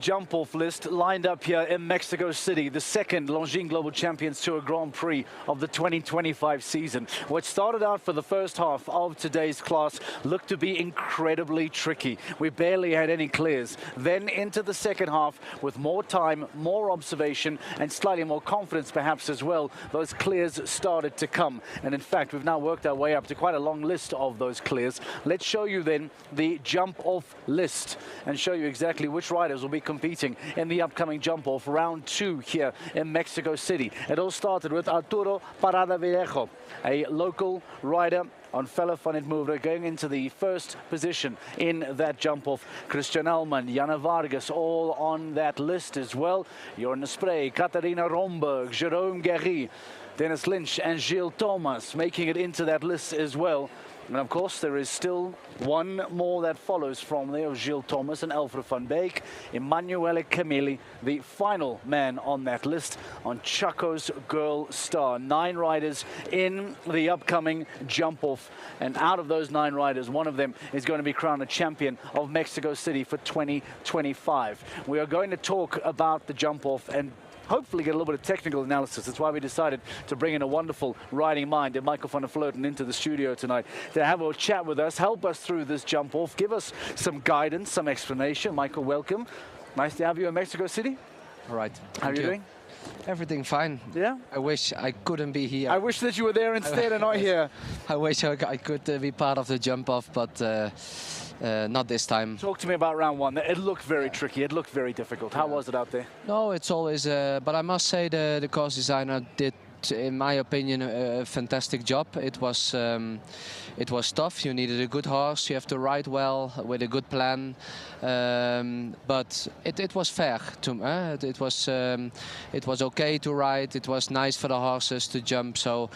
Jump-off list lined up here in Mexico City, the second Longines Global Champions Tour Grand Prix of the 2025 season. What started out for the first half of today's class looked to be incredibly tricky. We barely had any clears. Then into the second half, with more time, more observation, and slightly more confidence perhaps as well, those clears started to come. And in fact, we've now worked our way up to quite a long list of those clears. Let's show you then the jump-off list and show you exactly which riders will be competing in the upcoming jump-off round 2 here in Mexico City. It all started with Arturo Parada Vallejo, a local rider on Fella Funit Mover, going into the first position in that jump-off. Christian Allman, Jana Vargas, all on that list as well. Jorn Spray, Katarina Romberg, Jerome Guerry, Dennis Lynch and Gilles Thomas making it into that list as well. And of course, there is still one more that follows from there, Gilles Thomas and Alfred van Beek. Emanuele Camilli, the final man on that list on Chaco's Girl Star. 9 riders in the upcoming jump-off. And out of those 9 riders, one of them is going to be crowned a champion of Mexico City for 2025. We are going to talk about the jump-off and hopefully get a little bit of technical analysis. That's why we decided to bring in a wonderful riding mind and Michael van der Vleuten into the studio tonight to have a chat with us, help us through this jump off, give us some guidance, some explanation. Michael, welcome. Nice to have you in Mexico City. All right. How are you doing? Everything fine. Yeah? I wish I couldn't be here. I wish that you were there instead and not here. I wish I could be part of the jump off, but not this time. Talk to me about round 1. It looked very tricky. It looked very difficult. How was it out there? No, it's always, but I must say the course designer did, in my opinion, a fantastic job. It was tough. You needed a good horse. You have to ride well with a good plan. But it was fair. It was okay to ride. It was nice for the horses to jump. So,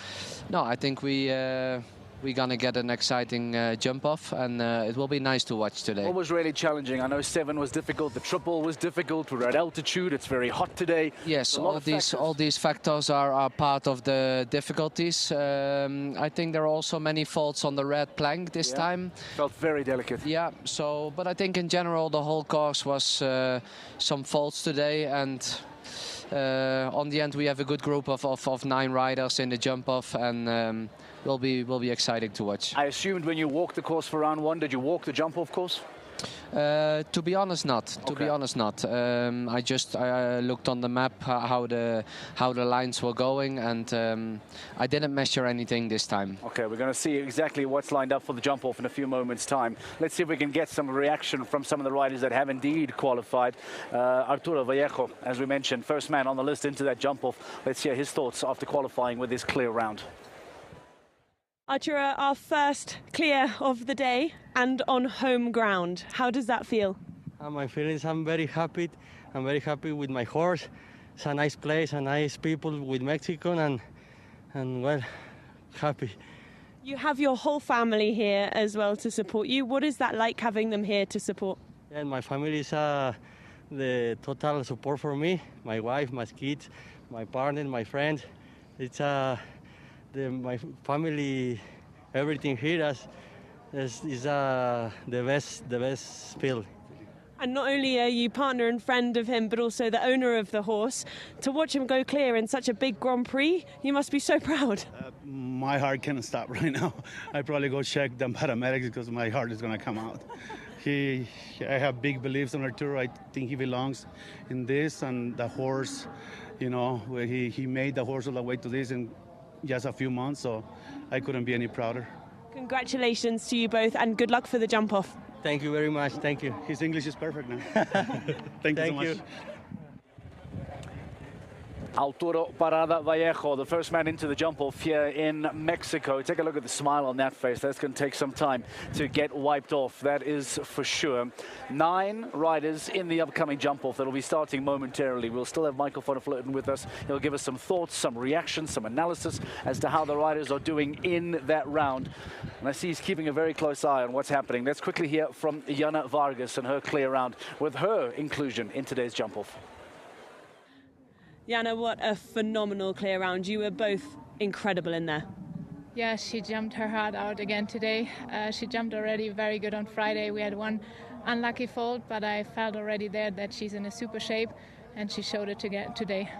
no, I think we're gonna get an exciting jump off, and it will be nice to watch today. What was really challenging? I know 7 was difficult, the triple was difficult, we're at altitude, it's very hot today. Yes, all these factors are part of the difficulties. I think there are also many faults on the red plank this time. Felt very delicate. Yeah, so, but I think in general the whole course was some faults today, and on the end we have a good group of 9 riders in the jump off, and will be exciting to watch. I assumed when you walked the course for round 1, did you walk the jump off course? To be honest, not. Okay. To be honest, not. I just looked on the map how the lines were going, and I didn't measure anything this time. Okay, we're going to see exactly what's lined up for the jump off in a few moments' time. Let's see if we can get some reaction from some of the riders that have indeed qualified. Arturo Vallejo, as we mentioned, first man on the list into that jump off. Let's hear his thoughts after qualifying with this clear round. Arturo, our first clear of the day and on home ground. How does that feel? My feelings, I'm very happy. I'm very happy with my horse. It's a nice place, a nice people with Mexico, and well, happy. You have your whole family here as well to support you. What is that like, having them here to support? Yeah, my family is the total support for me. My wife, my kids, my partner, my friends. It's my family, everything here is the best feel. And not only are you partner and friend of him, but also the owner of the horse. To watch him go clear in such a big Grand Prix, you must be so proud. My heart can't stop right now. I probably go check the paramedics because my heart is going to come out. I have big beliefs on Arturo. I think he belongs in this, and the horse, you know, where he made the horse all the way to this in just a few months, so I couldn't be any prouder. Congratulations to you both, and good luck for the jump off. Thank you very much. Thank you. His English is perfect now. Thank you so much. Arturo Parada Vallejo, the first man into the jump-off here in Mexico. Take a look at the smile on that face. That's going to take some time to get wiped off, that is for sure. 9 riders in the upcoming jump-off that will be starting momentarily. We'll still have Michael van der Vleuten with us. He'll give us some thoughts, some reactions, some analysis as to how the riders are doing in that round. And I see he's keeping a very close eye on what's happening. Let's quickly hear from Jana Vargas and her clear round with her inclusion in today's jump-off. Jana, what a phenomenal clear round. You were both incredible in there. Yeah, she jumped her heart out again today. She jumped already very good on Friday. We had one unlucky fault, but I felt already there that she's in a super shape, and she showed it today.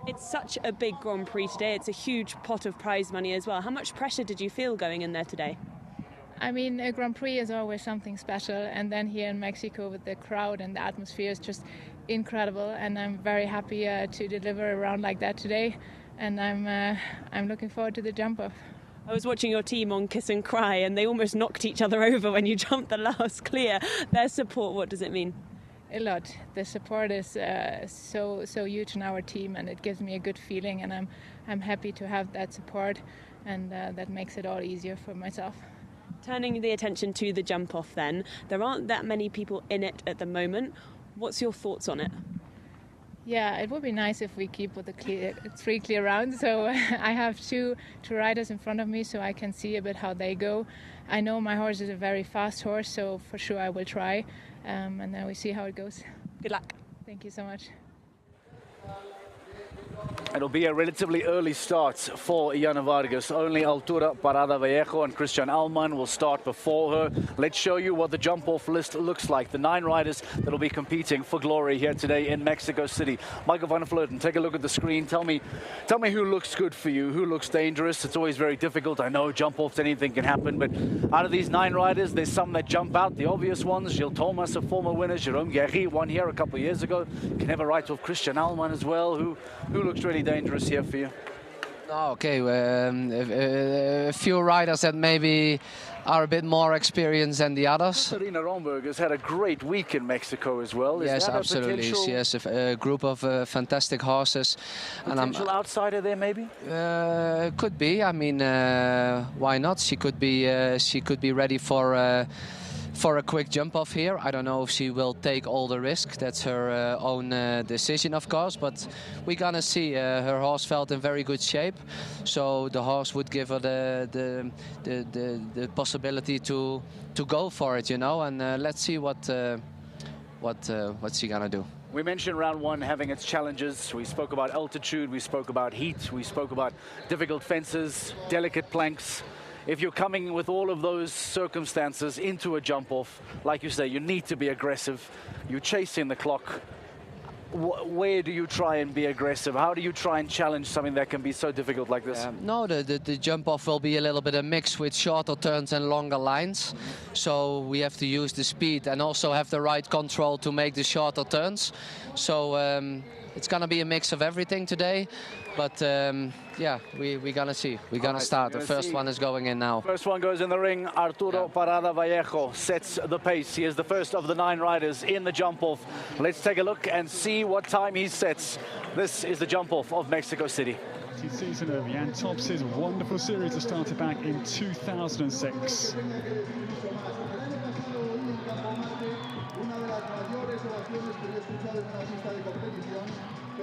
It's such a big Grand Prix today. It's a huge pot of prize money as well. How much pressure did you feel going in there today? I mean, a Grand Prix is always something special, and then here in Mexico with the crowd and the atmosphere is just incredible, and I'm very happy to deliver a round like that today, and I'm looking forward to the jump off. I was watching your team on Kiss and Cry, and they almost knocked each other over when you jumped the last clear. Their support, what does it mean? A lot. The support is so huge in our team, and it gives me a good feeling, and I'm happy to have that support, and that makes it all easier for myself. Turning the attention to the jump off then, there aren't that many people in it at the moment. What's your thoughts on it? Yeah, it would be nice if we keep with the 3 clear rounds. So I have two riders in front of me, so I can see a bit how they go. I know my horse is a very fast horse, so for sure I will try, and then we see how it goes. Good luck. Thank you so much. It'll be a relatively early start for Iana Vargas. Only Altura Parada Vallejo and Christian Alman will start before her. Let's show you what the jump-off list looks like. The 9 riders that will be competing for glory here today in Mexico City. Michael van der Vleuten, take a look at the screen. Tell me who looks good for you, who looks dangerous. It's always very difficult. I know jump-offs, anything can happen, but out of these 9 riders, there's some that jump out. The obvious ones, Gilles Thomas, a former winner. Jerome Guerry won here a couple of years ago. You can have a right with Christian Alman as well. Who looks really dangerous here for you? Okay, a few riders that maybe are a bit more experienced than the others. Serena Romberg has had a great week in Mexico as well. Is yes, that absolutely. She has a group of fantastic horses. Potential outsider there, maybe? Could be. I mean, why not? She could be ready for a quick jump off here. I don't know if she will take all the risk. That's her own decision, of course, but we're gonna see. Her horse felt in very good shape, so the horse would give her the possibility to go for it, you know, and let's see what's she gonna do. We mentioned round 1 having its challenges. We spoke about altitude, we spoke about heat, we spoke about difficult fences, delicate planks. If you're coming with all of those circumstances into a jump-off, like you say, you need to be aggressive. You're chasing the clock. Where do you try and be aggressive? How do you try and challenge something that can be so difficult like this? No, the jump-off will be a little bit a mix with shorter turns and longer lines. So we have to use the speed and also have the right control to make the shorter turns. So it's going to be a mix of everything today. But yeah, we're gonna see. We're gonna start. The first one is going in now. First one goes in the ring. Arturo Parada Vallejo sets the pace. He is the first of the 9 riders in the jump-off. Let's take a look and see what time he sets. This is the jump-off of Mexico City. Season of Jan Tops's wonderful series that started back in 2006. I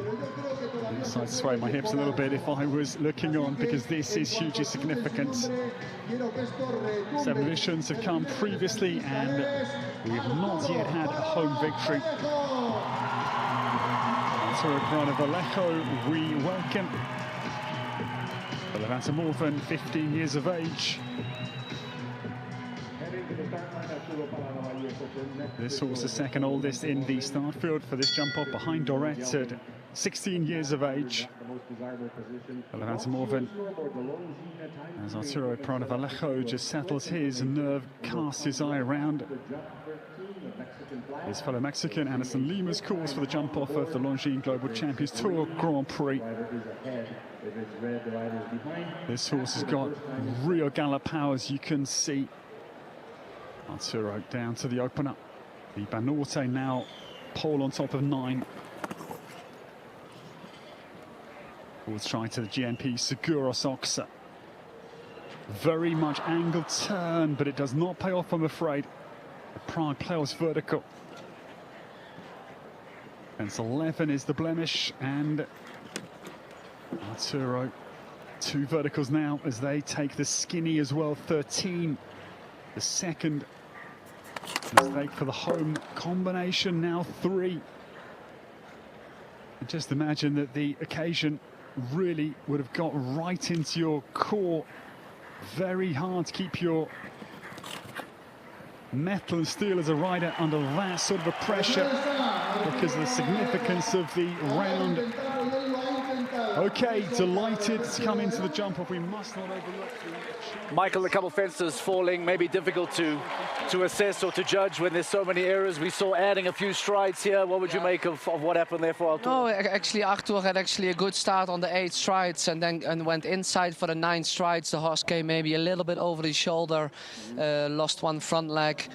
decided to sway my hips a little bit if I was looking on, because this is hugely significant. 7 editions have come previously, and we have not yet had a home victory. Arturo Parada Vallejo, we welcome. Levanta more than 15 years of age. This horse is second oldest in the start field for this jump-off, behind Dorette at 16 years of age. Levanta Morvan, as Arturo Parada Vallejo just settles his nerve, casts his eye around his fellow Mexican Anderson Lima's course for the jump-off of the Longines Global Champions Tour Grand Prix. This horse has got real gallop powers, you can see. Arturo down to the opener. The Banorte now pole on top of 9. Towards try to the GNP Seguros Oxa. Very much angled turn, but it does not pay off, I'm afraid. The Prague playoffs vertical. Fence 11 is the blemish, and Arturo 2 verticals now as they take the skinny as well. 13, the second mistake for the home combination, now 3. And just imagine that the occasion really would have got right into your core. Very hard to keep your metal and steel as a rider under that sort of a pressure because of the significance of the round. Okay, delighted to come into the jump off. We must not overlook the... Michael, a couple fences falling, maybe difficult to assess or to judge when there's so many errors. We saw adding a few strides here. What would you make of what happened there for Arthur? No, actually Arthur had actually a good start on the 8 strides and went inside for the 9 strides. The horse came maybe a little bit over the shoulder, lost one front leg.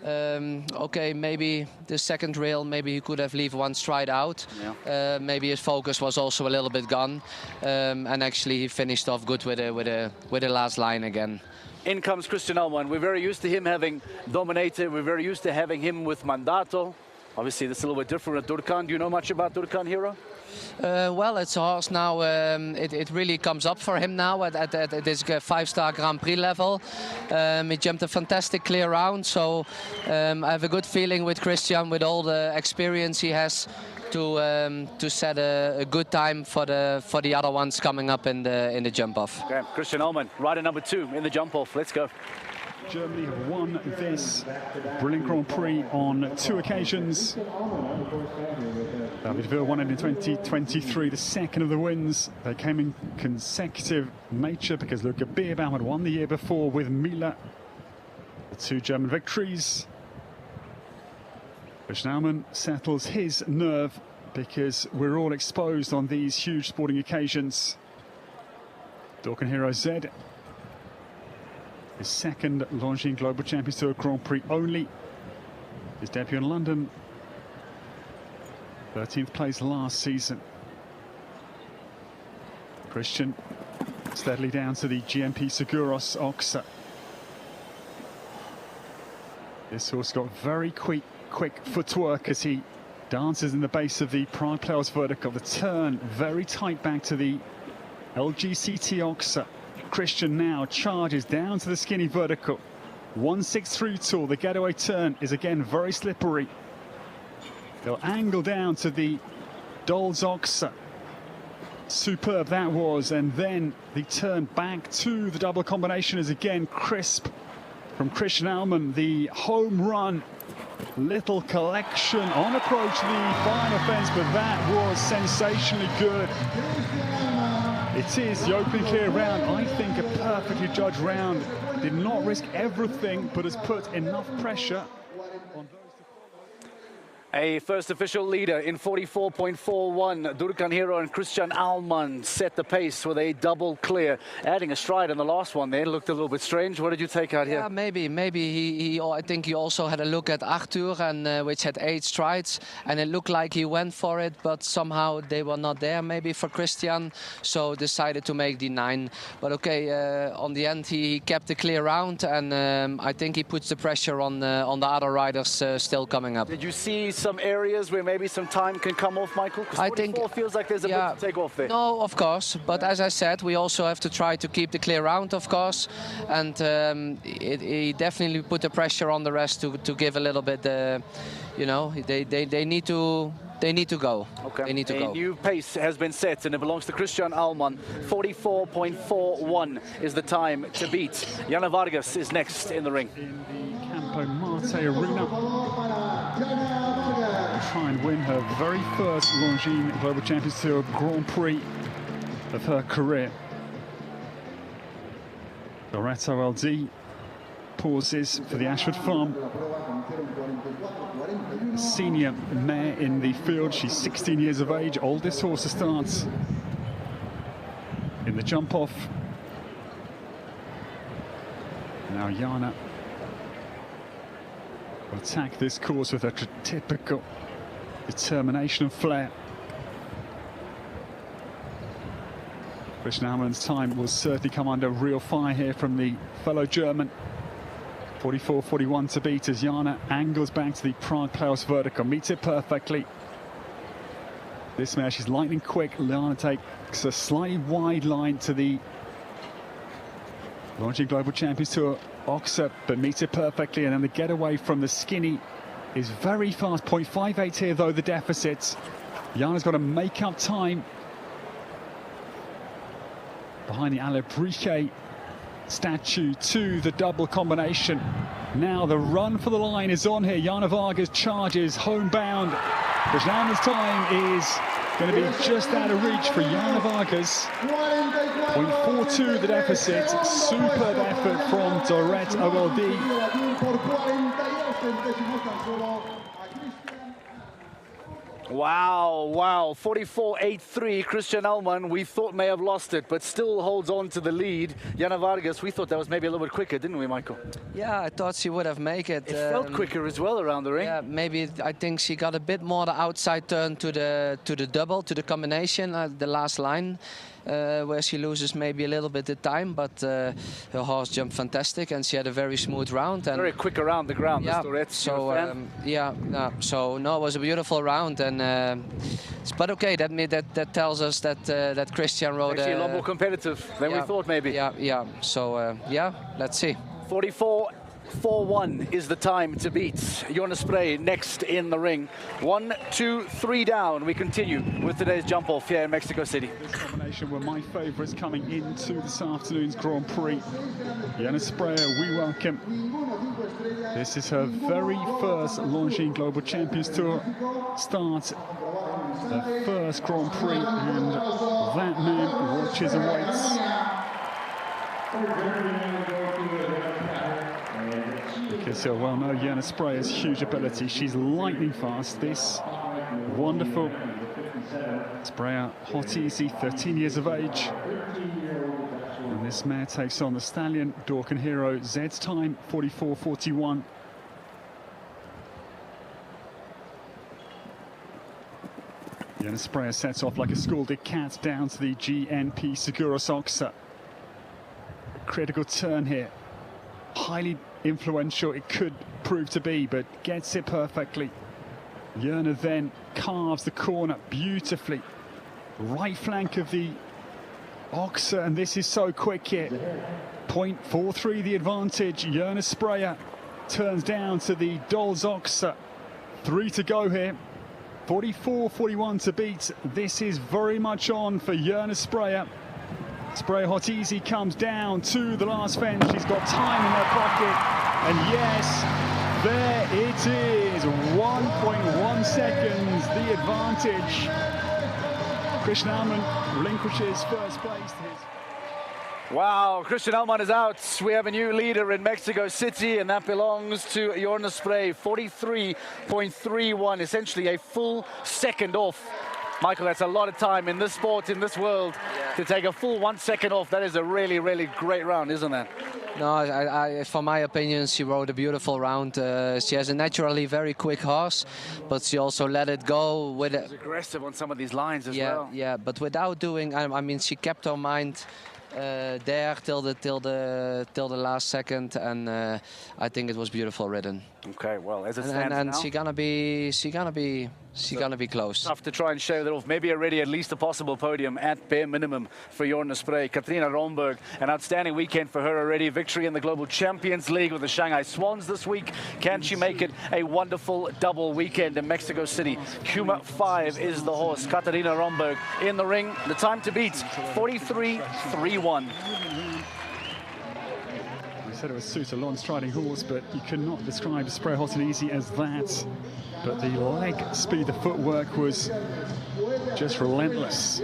Okay, maybe the second rail, maybe he could have left 1 stride out. Yeah. Maybe his focus was also a little bit gone, and actually he finished off good with the last line again. In comes Christian Allman. We're very used to him having dominated. We're very used to having him with Mandato. Obviously, this is a little bit different at Durkan. Do you know much about Durkan, Hero? Well, it's a horse now, it really comes up for him now at this 5-star Grand Prix level. He jumped a fantastic clear round, so I have a good feeling with Christian, with all the experience he has, to set a good time for the other ones coming up in the jump off. Okay, Christian Allman, rider number 2 in the jump off. Let's go. Germany have won this brilliant Grand Prix on 2 occasions. Davidville won it in 2023, the second of the wins. They came in consecutive nature because Luca Beerbaum had won the year before with Mila. The 2 German victories. Christian Allman settles his nerve because we're all exposed on these huge sporting occasions. Dorkan Hero Z, his second Longines Global Champions Tour Grand Prix only. His debut in London, 13th place last season. Christian steadily down to the GMP Seguros Oxa. This horse got very quick footwork as he dances in the base of the Pride Players vertical. The turn very tight back to the LGCT Oxa. Christian now charges down to the skinny vertical. 163 tool. The getaway turn is again very slippery. They'll angle down to the Dolz Oxa. Superb that was, and then the turn back to the double combination is again crisp from Christian Allman. The home run, little collection on approach to the final fence, but that was sensationally good. It is the opening clear round. I think a perfectly judged round. Did not risk everything, but has put enough pressure on those. A first official leader in 44.41. Durkan Hero and Christian Allman set the pace with a double clear. Adding a stride on the last one there looked a little bit strange. What did you take out here? Yeah, maybe I think he also had a look at Arthur, and which had 8 strides, and it looked like he went for it, but somehow they were not there maybe for Christian, so decided to make the 9. But okay, on the end he kept the clear round, and I think he puts the pressure on the other riders still coming up. Did you see some areas where maybe some time can come off, Michael? I think it feels like there's a bit to take off there. No, of course, but as I said, we also have to try to keep the clear round, of course, and he definitely put the pressure on the rest to give a little bit. You know, they need to. They need to go. Okay. They need to go. A new pace has been set, and it belongs to Christian Allman. 44.41 is the time to beat. Jana Vargas is next in the ring. In the Campo Marte Arena. Try and win her very first Longines Global Champions Tour Grand Prix of her career. Loretto LD pauses for the Ashford Farm. Senior mare in the field. She's 16 years of age, oldest horse to start in the jump off. Now Jana will attack this course with her typical determination and flair. Christian Allman's time will certainly come under real fire here from the fellow German. 44.41 to beat as Jana angles back to the Prague Playhouse vertical, meets it perfectly. This mare, she's lightning quick. Jana takes a slightly wide line to the Longines Global Champions Tour Oxa, but meets it perfectly, and then the getaway from the skinny is very fast. 0.58 here though, the deficit. Jana's got to make up time behind the Alain Briquet statue to the double combination. Now the run for the line is on here. Jana Vargas charges homebound. Krishnaman's time is going to be just out of reach for Jana Vargas. 0.42 the deficit. Superb effort from Dorette Old. Wow, 44.83. Christian Elman, we thought may have lost it, but still holds on to the lead. Jana Vargas, we thought that was maybe a little bit quicker, didn't we, Michael? Yeah, I thought she would have made it. It felt quicker as well around the ring. Yeah, maybe I think she got a bit more the outside turn to the double, to the combination, the last line. Where she loses maybe a little bit of time, but her horse jumped fantastic and she had a very smooth round. And very quick around the ground, yeah, Dorette. so so no, it was a beautiful round, and but okay, that tells us that Christian rode actually a lot more competitive than we thought, maybe. Yeah. So let's see. 44.41 is the time to beat. Jonas Prix next in the ring. 1, 2, 3 down. We continue with today's jump off here in Mexico City. This combination were my favourites coming into this afternoon's Grand Prix. Jonas Prix, we welcome. This is her very first Longines Global Champions Tour start. The first Grand Prix, and that man watches and waits. Because you'll well know Jonas Prix has huge ability. She's lightning fast. This wonderful sprayer, hot easy, 13 years of age. And this mare takes on the stallion, Dorkan Hero. Zed's time, 44.41. Jonas Prix sets off like a scalded cat down to the GNP Seguros Oxa. Critical turn here. Highly influential it could prove to be, but gets it perfectly. Jana then carves the corner beautifully. Right flank of the Oxa, and this is so quick here. 0.43 the advantage. Jonas Prix turns down to the Dolls Oxa. 3 to go here. 44.41 to beat. This is very much on for Jonas Prix. Prix hot easy comes down to the last fence. She's got time in her pocket, and yes, there it is. 1.1 seconds the advantage. Christian Elman relinquishes first place to his... Wow, Christian Elman is out. We have a new leader in Mexico City, and that belongs to Jonas Prix. 43.31, essentially a full second off. Michael, that's a lot of time in this sport, in this world, to take a full 1 second off. That is a really, really great round, isn't that? No, for my opinion, she rode a beautiful round. She has a naturally very quick horse, but she also let it go with it. She's aggressive on some of these lines as well. Yeah, but without doing, I mean, she kept her mind there till the last second, and I think it was beautiful ridden. Okay, well, as it stands and now, she's gonna be close. Tough to try and shave that off. Maybe already at least a possible podium at bare minimum for Jonas Prix. Katrina Romberg, an outstanding weekend for her already. Victory in the Global Champions League with the Shanghai Swans this week. Can she make it a wonderful double weekend in Mexico City? Kuma 5 is the horse. Katrina Romberg in the ring. The time to beat, 43.31. I said it was suit a long striding horse, but you cannot describe Prix hot and easy as that. But the leg speed, the footwork was just relentless.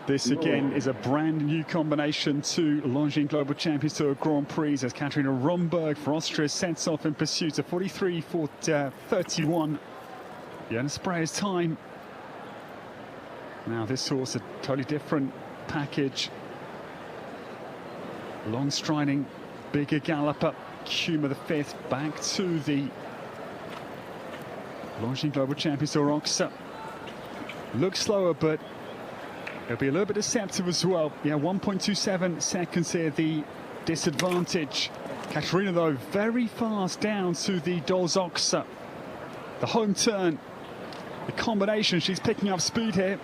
This again is a brand new combination to Longines Global Champions Tour Grand Prix as Katrina Romberg for Austria sets off in pursuit of 43.31. Jonas Prix's time. Now this horse a totally different package. Long striding, bigger galloper. Kuma the 5th back to the Longines Global Champions Tour Oxa. Looks slower, but it'll be a little bit deceptive as well. Yeah, 1.27 seconds here, the disadvantage. Katarina, though, very fast down to the Dolls Oxa. The home turn, the combination, she's picking up speed here.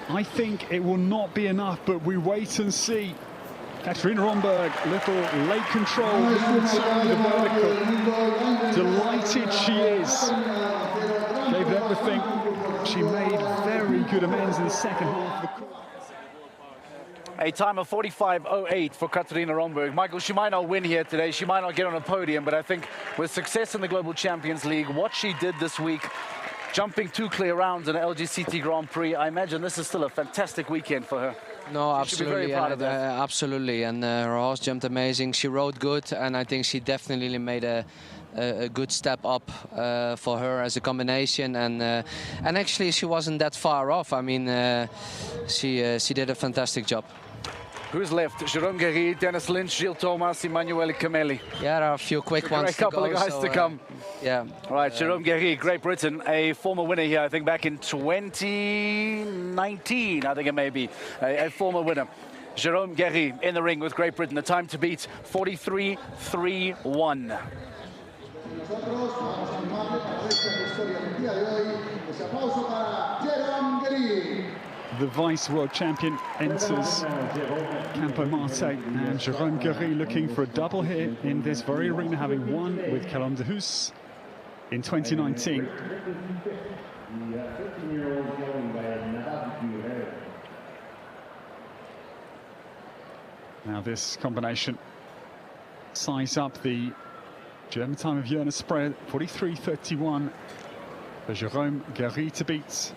I think it will not be enough, but we wait and see. Katarina Romberg, little late control, little turn with the vertical. Delighted she is. Gave it everything. She made very good amends in the second half of the course. A time of 45.08 for Katarina Romberg. Michael, she might not win here today. She might not get on a podium, but I think with success in the Global Champions League, what she did this week, jumping 2 clear rounds in the LGCT Grand Prix, I imagine this is still a fantastic weekend for her. No, She should be very absolutely, proud of that. absolutely. And her horse jumped amazing. She rode good, and I think she definitely made a good step up for her as a combination. And actually, she wasn't that far off. I mean, she did a fantastic job. Who's left? Jérôme Guéry, Dennis Lynch, Gilles Thomas, Emanuele Camelli. Yeah, there are a few quick ones A couple to of go, guys so, to come. Yeah. All right, Jérôme Guéry, Great Britain, a former winner here, I think back in 2019, I think it may be, a former winner. Jérôme Guéry in the ring with Great Britain. The time to beat, 43.31. The vice world champion enters Campo Marte, and Jérôme Guéry looking for a double here in this very arena, having won with Calum de Hoos in 2019. Now this combination size up the German time of Jonas Spreyer, 43.31 for Jérôme Guéry to beat.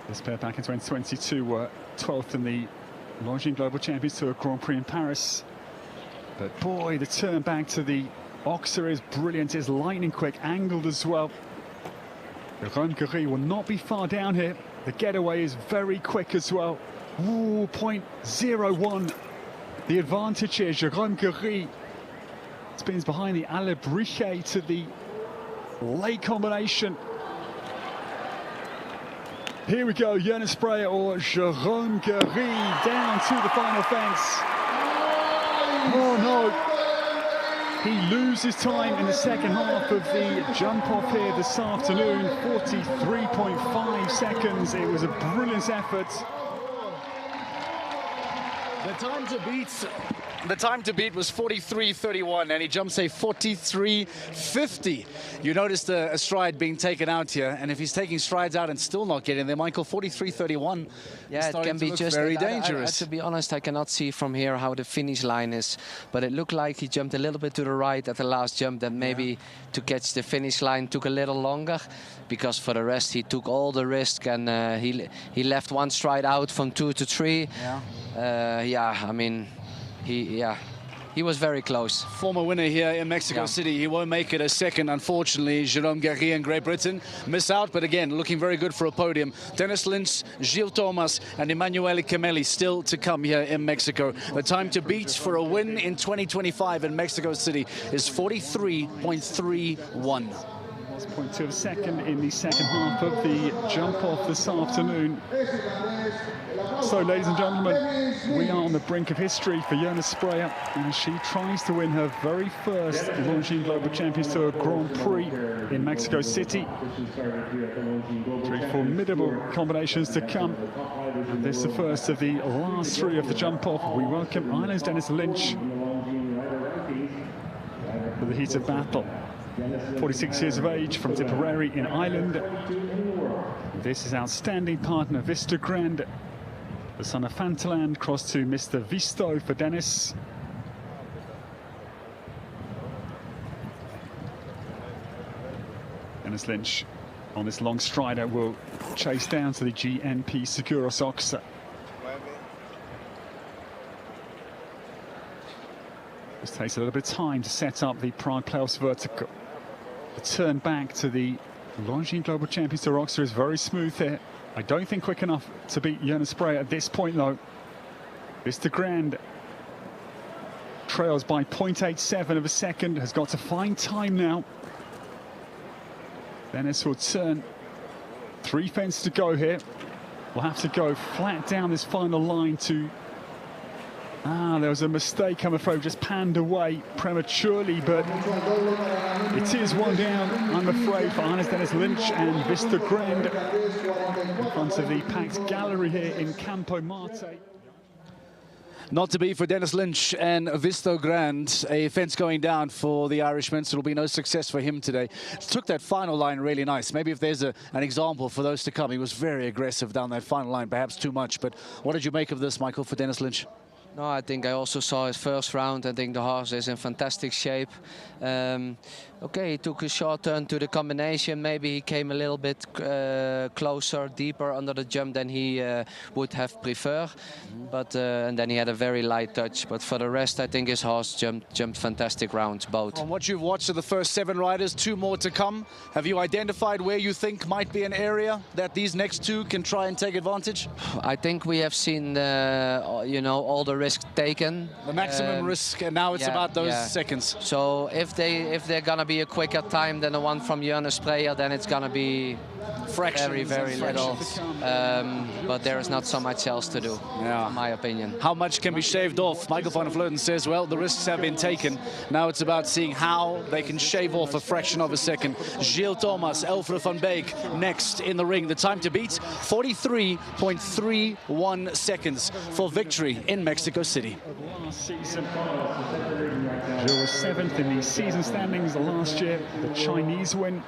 This pair back in 2022 were 12th in the Longines Global Champions Tour Grand Prix in Paris. But boy, the turn back to the Oxer is brilliant, is lightning quick, angled as well. Jérôme Guéry will not be far down here. The getaway is very quick as well. Ooh, 0.01. The advantage here, Jérôme Guéry spins behind the Alebrije to the late combination. Here we go, Jonas Spreyer or Jérôme Guéry down to the final fence. Oh no, he loses time in the second half of the jump off here this afternoon, 43.5 seconds. It was a brilliant effort. The time to beat was 43.31, and he jumps a 43.50. You noticed a stride being taken out here, and if he's taking strides out and still not getting there, Michael, 43.31. Yeah, it can be just very dangerous. To be honest, I cannot see from here how the finish line is, but it looked like he jumped a little bit to the right at the last jump. That maybe to catch the finish line took a little longer, because for the rest he took all the risk, and he left one stride out from 2 to 3. Yeah, I mean, he was very close. Former winner here in Mexico City. He won't make it a second, unfortunately. Jérôme Guéry in Great Britain miss out, but again, looking very good for a podium. Dennis Lynch, Gilles Thomas, and Emanuele Camelli still to come here in Mexico. The time to beat for a win in 2025 in Mexico City is 43.31. 0.2 of a second in the second half of the jump off this afternoon. So, ladies and gentlemen, we are on the brink of history for Jonas Spreyer, and she tries to win her very first Longines Global Champions Tour Grand Prix in Mexico City. 3 formidable combinations to come, and this is the first of the last 3 of the jump off. We welcome Ireland's Dennis Lynch for the heat of battle. 46 years of age, from Tipperary in Ireland. This is outstanding partner Vista Grand, the son of Fantaland, crossed to Mr. Visto for Dennis. Dennis Lynch on this long strider will chase down to the GNP Seguros Oxer. This takes a little bit of time to set up the Prague Playoffs vertical. The turn back to the Longines Global Champions Tour Oxer is very smooth here. I don't think quick enough to beat Jonas Spreyer at this point, though. Vista Grand trails by 0.87 of a second, has got to find time now. Dennis will turn. 3 fences to go here. We'll have to go flat down this final line to There was a mistake, I'm afraid, just panned away prematurely, but it is one down, I'm afraid, for Dennis Lynch and Vista Grand in front of the packed gallery here in Campo Marte. Not to be for Dennis Lynch and Visto Grand. A fence going down for the Irishman, so it'll be no success for him today. Took that final line really nice. Maybe if there's an example for those to come. He was very aggressive down that final line, perhaps too much. But what did you make of this, Michael, for Dennis Lynch? No, I think I also saw his first round. I think the horse is in fantastic shape. Okay, he took a short turn to the combination. Maybe he came a little bit closer, deeper under the jump than he would have preferred. But and then he had a very light touch. But for the rest, I think his horse jumped fantastic rounds, both. On what you've watched of the first 7 riders, 2 more to come. Have you identified where you think might be an area that these next 2 can try and take advantage? I think we have seen, you know, all the risk taken. The maximum risk, and now it's about those seconds. So if they're gonna be a quicker time than the one from Jonas Spreyer, then it's gonna be very little. But there is not so much else to do, in my opinion. How much can be shaved off? Michael van der Vleuten says, well, the risks have been taken. Now it's about seeing how they can shave off a fraction of a second. Gilles Thomas, Alfred van Beek next in the ring. The time to beat, 43.31 seconds for victory in Mexico City. Last season, Gilles was 7th in the season standings last year. The Chinese win.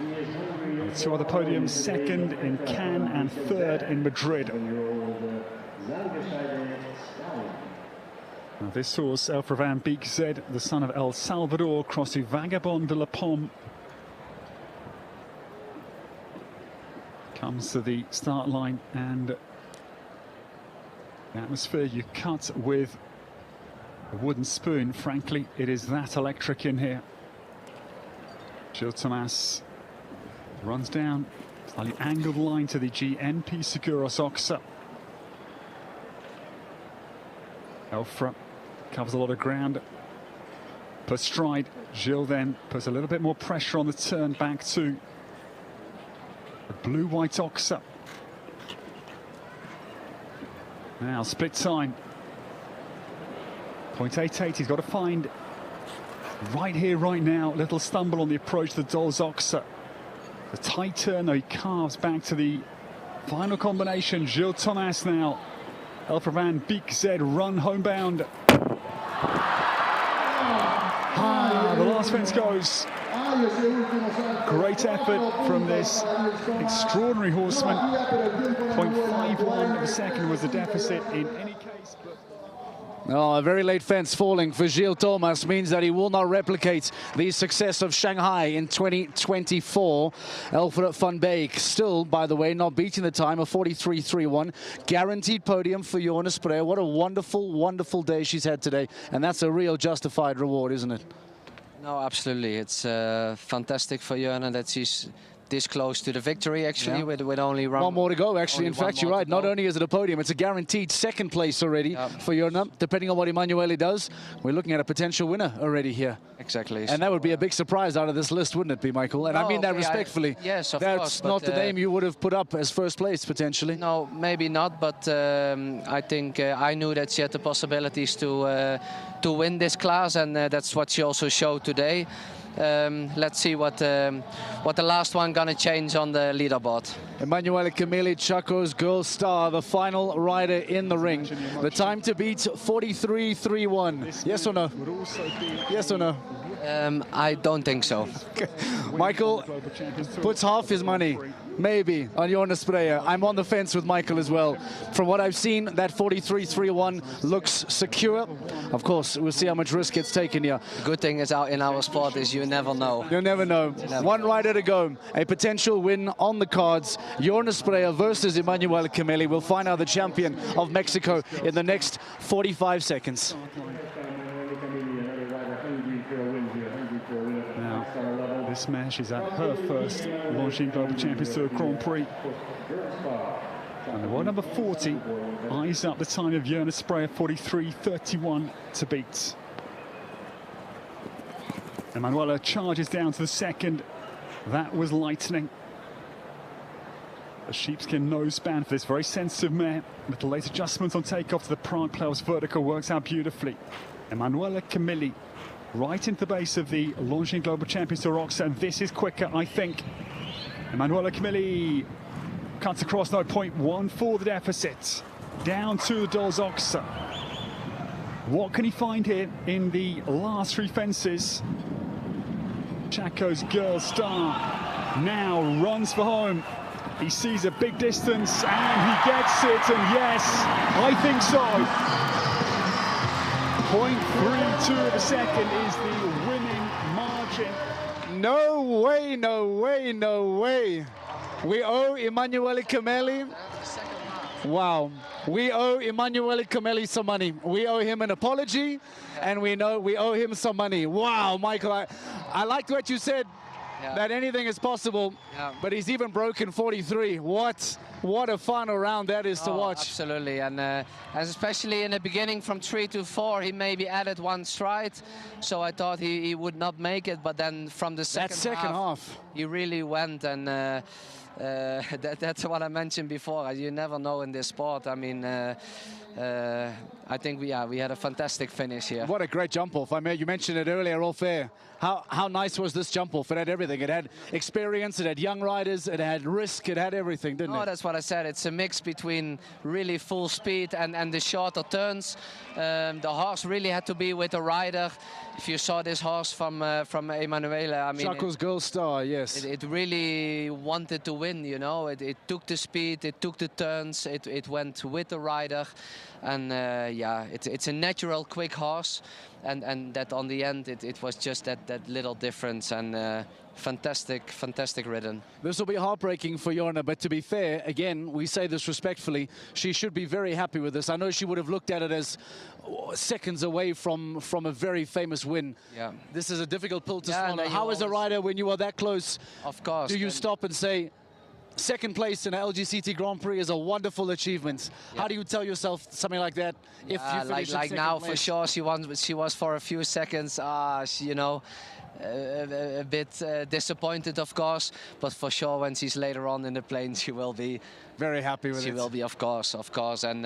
2 other podiums, 2nd in Cannes and 3rd in Madrid. Now this horse, Alfred van Beek Z, the son of El Salvador, crossing Vagabond de la Pomme. Comes to the start line, and the atmosphere you cut with a wooden spoon. Frankly, it is that electric in here. Gilles Thomas runs down, slightly angled line to the GNP Seguros Oxa. Elfra covers a lot of ground per stride. Gilles then puts a little bit more pressure on the turn back to the blue-white Oxa. Now split time. 0.88, he's got to find right here, right now. Little stumble on the approach to the Dolls Oxa. The tight turn, though, he carves back to the final combination. Gilles Thomas now. Alfred van Beek Z run homebound. The last fence goes. Great effort from this extraordinary horseman. 0.51 of a second was the deficit in any case. Oh, a very late fence falling for Gilles Thomas means that he will not replicate the success of Shanghai in 2024. Alfred van Beek still, by the way, not beating the time of 43.31. Guaranteed podium for Jonas Spreyer. What a wonderful, wonderful day she's had today. And that's a real justified reward, isn't it? No, absolutely. It's fantastic for Jona that she's this close to the victory, actually, with only one more to go, actually. In fact, you're right. Not only is it a podium, it's a guaranteed 2nd place already for Jona. Depending on what Emanuele does, we're looking at a potential winner already here. Exactly. And that would be a big surprise out of this list, wouldn't it be, Michael? And I mean that respectfully. Yes, of course. That's not the name you would have put up as 1st place, potentially. No, maybe not, but I think I knew that she had the possibilities to win this class, and that's what she also showed today. Let's see what the last one gonna change on the leaderboard. Emanuele Camilli, Chaco's Girl Star, the final rider in the ring. The time to beat, 43.31. Yes or no? Yes or no? I don't think so. Michael puts half his money, maybe, on Jonas Spreyer. I'm on the fence with Michael as well. From what I've seen, that 43.31 looks secure. Of course, we'll see how much risk gets taken here. The good thing is out in our sport is you never know. You never know. One rider to go. A potential win on the cards. Jonas Spreyer versus Emanuele Camilli. We'll find out the champion of Mexico in the next 45 seconds. This mare, she's at her first Longines Global Champions Tour Grand Prix. And the world number 40 eyes up the time of Jonas Spreyer, 43.31 to beat. Emanuele charges down to the 2nd. That was lightning. A sheepskin noseband for this very sensitive mare. Little late adjustments on takeoff to the Prague Playoffs vertical works out beautifully. Emanuela Camilli right into the base of the Longines Global Champions Tour Oxa, and this is quicker, I think. Emanuela Camilli cuts across, no, 0.1 for the deficit. Down to the Dolls Oxa. What can he find here in the last three fences? Chaco's Girl Star now runs for home. He sees a big distance and he gets it, and yes, I think so. 0.32 of a second is the winning margin. No way, no way, no way. We owe Emanuele Camilli. Wow. We owe Emanuele Camilli some money. We owe him an apology, and we owe him some money. Wow, Michael, I liked what you said. Yeah. That anything is possible, but he's even broken 43. What a final round that is to watch. Absolutely, and especially in the beginning from 3 to 4, he maybe added one stride, so I thought he would not make it, but then from the second half, he really went, and that's what I mentioned before. You never know in this sport. I mean, I think we had a fantastic finish here. What a great jump off. I mean, you mentioned it earlier off air. How nice was this jump off? It had everything. It had experience, it had young riders, it had risk, it had everything, didn't it? Oh, that's what I said. It's a mix between really full speed and the shorter turns. The horse really had to be with the rider. If you saw this horse from Emanuela, I mean, Chaco's Girl Star, yes. It really wanted to win, you know. It took the speed, it took the turns, it went with the rider, and yeah, it's a natural, quick horse, and that on the end it was just that little difference, and fantastic ridden. This will be heartbreaking for Jonna, but to be fair, again, we say this respectfully, she should be very happy with this. I know she would have looked at it as seconds away from a very famous win. Yeah. This is a difficult pill to swallow. How is a rider when you are that close? Of course. Do you stop and say, second place in an LGCT Grand Prix is a wonderful achievement? Yeah. How do you tell yourself something like that if you finish like now place? For sure she was for a few seconds, you know, a bit disappointed, of course, but for sure when she's later on in the plane, she will be very happy with it. She will be, of course, and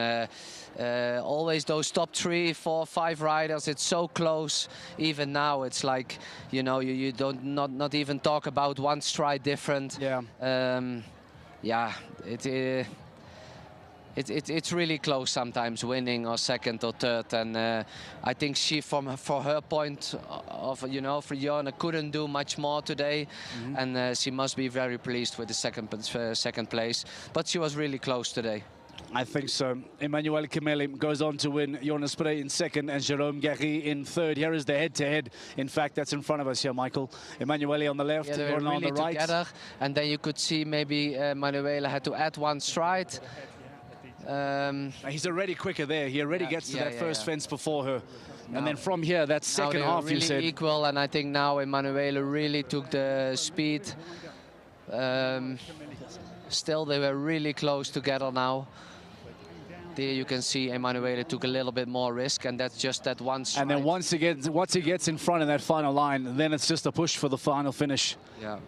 always those top 3, 4, 5 riders, it's so close. Even now, it's like, you know, you don't not even talk about one stride different. Yeah. Yeah, it's really close sometimes, winning or second or third, and I think she, for her point of, you know, for Jonna, couldn't do much more today, and she must be very pleased with the second place, but she was really close today. I think so. Emanuele Camilli goes on to win. Jonas Prix in second and Jérôme Garry in third. Here is the head-to-head. In fact, that's in front of us here, Michael. Emanuele on the left, they were Jonna on the right. Together, and then you could see maybe Emanuele had to add one stride. He's already quicker there. He already gets to that first fence before her. And then from here, that second half, really you said. Equal, and I think now Emanuele really took the speed. Still, they were really close together now. There you can see Emanuele took a little bit more risk, and that's just that one stride. And then once he gets in front of that final line, then it's just a push for the final finish. Yeah.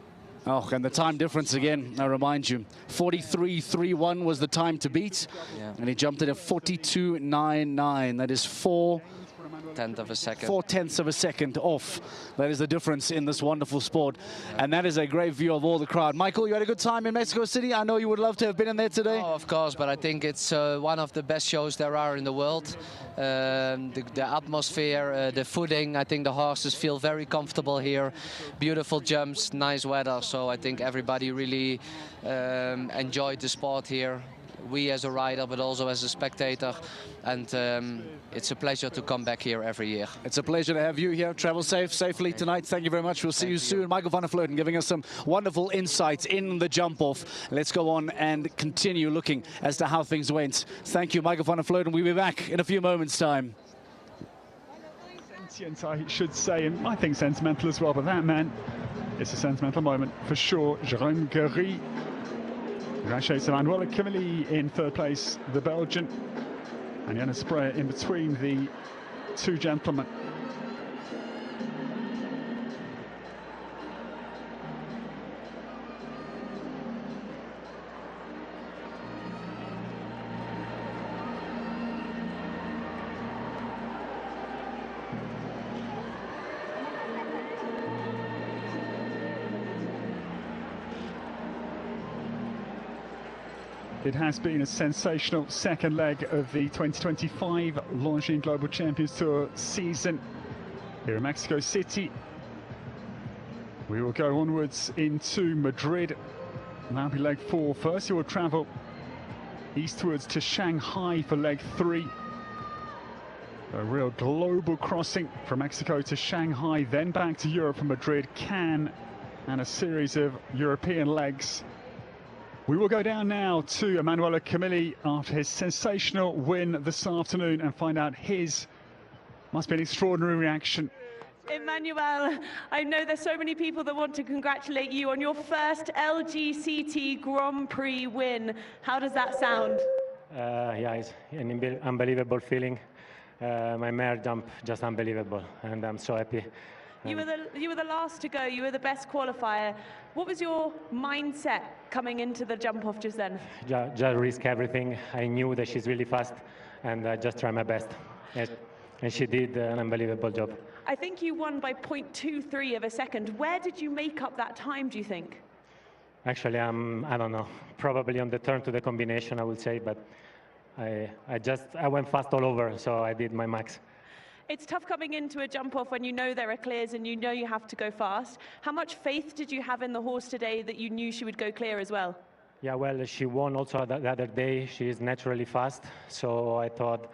Oh, and the time difference again, I remind you. 43.31 was the time to beat. Yeah. And he jumped it at 42.99. That is 4/10 of a second. 4/10 of a second off. That is the difference in this wonderful sport. Yeah. And that is a great view of all the crowd. Michael, you had a good time in Mexico City. I know you would love to have been in there today. Oh, of course, but I think it's one of the best shows there are in the world. The atmosphere, the footing, I think the horses feel very comfortable here. Beautiful jumps, nice weather, so I think everybody really enjoyed the sport here. We as a rider, but also as a spectator, and it's a pleasure to come back here every year. It's a pleasure to have you here. Travel safely tonight. Thank you very much. We'll see you soon. Michael van der Vleuten giving us some wonderful insights in the jump off. Let's go on and continue looking as to how things went. Thank you, Michael van der Vleuten. We'll be back in a few moments' time. Sentient, I should say, and I think sentimental as well, but that, man, it's a sentimental moment for sure. Jérôme Garry. Congratulations to Emanuele Camilli in third place, the Belgian, and Jonas Prix in between the two gentlemen. It has been a sensational second leg of the 2025 Longines Global Champions Tour season here in Mexico City. We will go onwards into Madrid. That'll be leg 4. First, you will travel eastwards to Shanghai for leg 3. A real global crossing from Mexico to Shanghai, then back to Europe from Madrid, Cannes, and a series of European legs. We will go down now to Emanuele Camilli after his sensational win this afternoon and find out his, must be an extraordinary reaction. Emanuele, I know there's so many people that want to congratulate you on your first LGCT Grand Prix win. How does that sound? Yeah, it's an unbelievable feeling. My mare jumped just unbelievable, and I'm so happy. You were the last to go. You were the best qualifier. What was your mindset coming into the jump off just then? Just risk everything. I knew that she's really fast, and I just try my best. And she did an unbelievable job. I think you won by 0.23 of a second. Where did you make up that time, do you think? Actually, I don't know. Probably on the turn to the combination, I would say, but I went fast all over, so I did my max. It's tough coming into a jump off when you know there are clears and you know you have to go fast. How much faith did you have in the horse today that you knew she would go clear as well? Yeah, well, she won also the other day. She is naturally fast, so I thought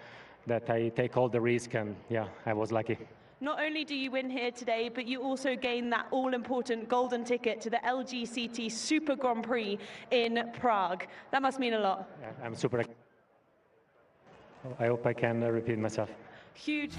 that I take all the risk, and yeah, I was lucky. Not only do you win here today, but you also gain that all-important golden ticket to the LGCT Super Grand Prix in Prague. That must mean a lot. Yeah, I'm super. I hope I can repeat myself. Huge.